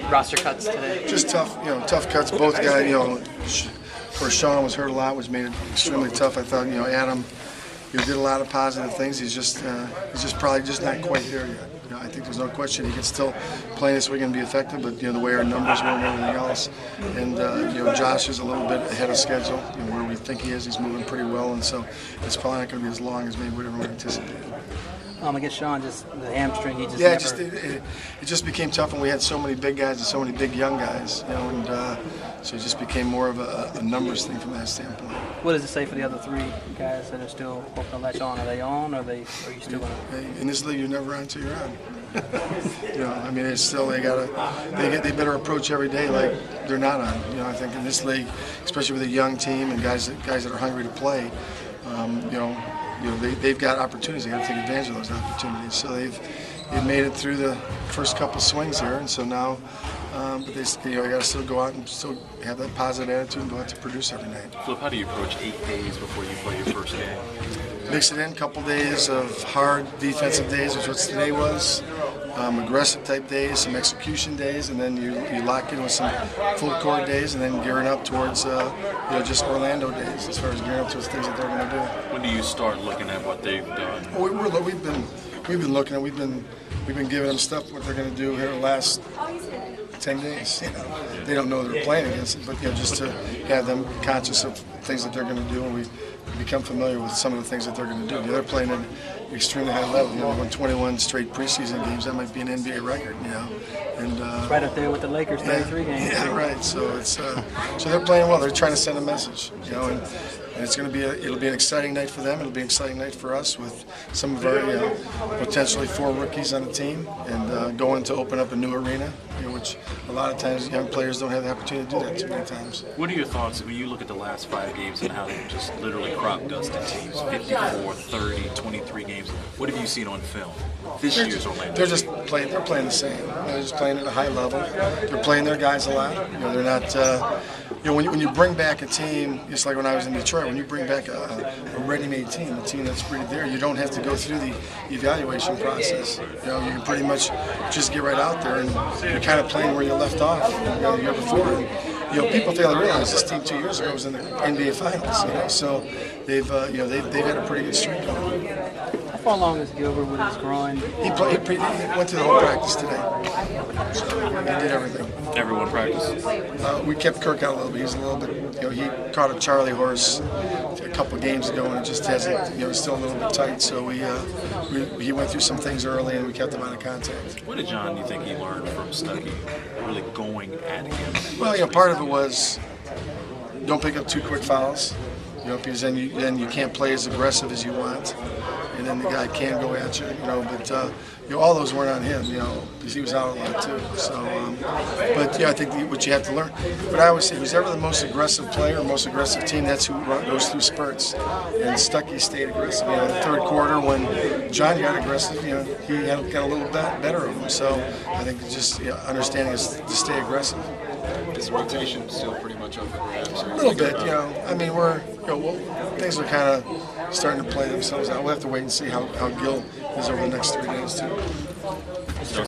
roster cuts today? Just tough, tough cuts. Both guys, of course, Sean was hurt a lot, which made it extremely tough. I thought, Adam, did a lot of positive things. He's just probably just not quite there yet. I think there's no question he can still play this week and be effective, but the way our numbers were and everything else, and Josh is a little bit ahead of schedule. Where we think he is, he's moving pretty well, and so it's probably not going to be as long as maybe we anticipated. Against Sean, just the hamstring, he just it just became tough, and we had so many big guys and so many big young guys, and so it just became more of a numbers thing from that standpoint. What does it say for the other three guys that are still hoping to latch on? Are they on, or are you still going to? In this league, you're never on until you're on. It's still they better approach every day like they're not on. I think in this league, especially with a young team and guys that are hungry to play, they've got opportunities. They got to take advantage of those opportunities. So they've made it through the first couple swings here, and so now, but they got to still go out and still have that positive attitude and go out to produce every night. Flip, how do you approach 8 days before you play your first game? Mix it in, a couple days of hard defensive days, which what today was, aggressive type days, some execution days, and then you lock in with some full court days, and then gearing up towards just Orlando days as far as gearing up towards things that they're going to do. When do you start looking at what they've done? We've been looking at we've been giving them stuff what they're going to do here the last 10 days. They don't know they're playing against it, but just to have them conscious of things that they're going to do, and we become familiar with some of the things that they're going to do. They're playing at an extremely high level. They won 21 straight preseason games. That might be an NBA record, And it's right up there with the Lakers' 33 games. Yeah, right. So it's so they're playing well. They're trying to send a message, and it's going to be it'll be an exciting night for them. It'll be an exciting night for us with some of our potentially 4 rookies on the team and going to open up a new arena, which a lot of times young players don't have the opportunity to do that too many times. What are your thoughts when you look at the last 5 games and how they just literally crop dusted teams, 54, 30, 23 games? What have you seen on film this year's Orlando? They're just playing. They're playing the same. They're just playing at a high level. They're playing their guys a lot. They're not. When you bring back a team, just like when I was in Detroit, when you bring back a ready-made team, a team that's pretty there, you don't have to go through the evaluation process. You can pretty much just get right out there and you're kind of playing where you left off the year before. And, people fail to realize this team 2 years ago was in the NBA Finals. So they've had a pretty good streak going. How far along is Gilbert with his groin? He went through the whole practice today. So he did everything. Everyone practiced? We kept Kirk out a little bit. He's a little bit, he caught a Charlie horse a couple games ago, and it just hasn't, it's still a little bit tight. So he went through some things early, and we kept him out of contact. What did John, you think he learned from Stuckey really going at him? Well, part of it was don't pick up 2 quick fouls, because then you can't play as aggressive as you want. And then the guy can go at you, but all those weren't on him, because he was out a lot too. So, I think what you have to learn. But I always say, who's ever the most aggressive player, most aggressive team, that's who goes through spurts. And Stuckey stayed aggressive. In the third quarter, when John got aggressive, he got a little bit better of him. So I think just understanding is to stay aggressive. Is the rotation still pretty much up for grabs? A little bit, we're things are kind of starting to play themselves out. We'll have to wait and see how Gil is over the next 3 days too.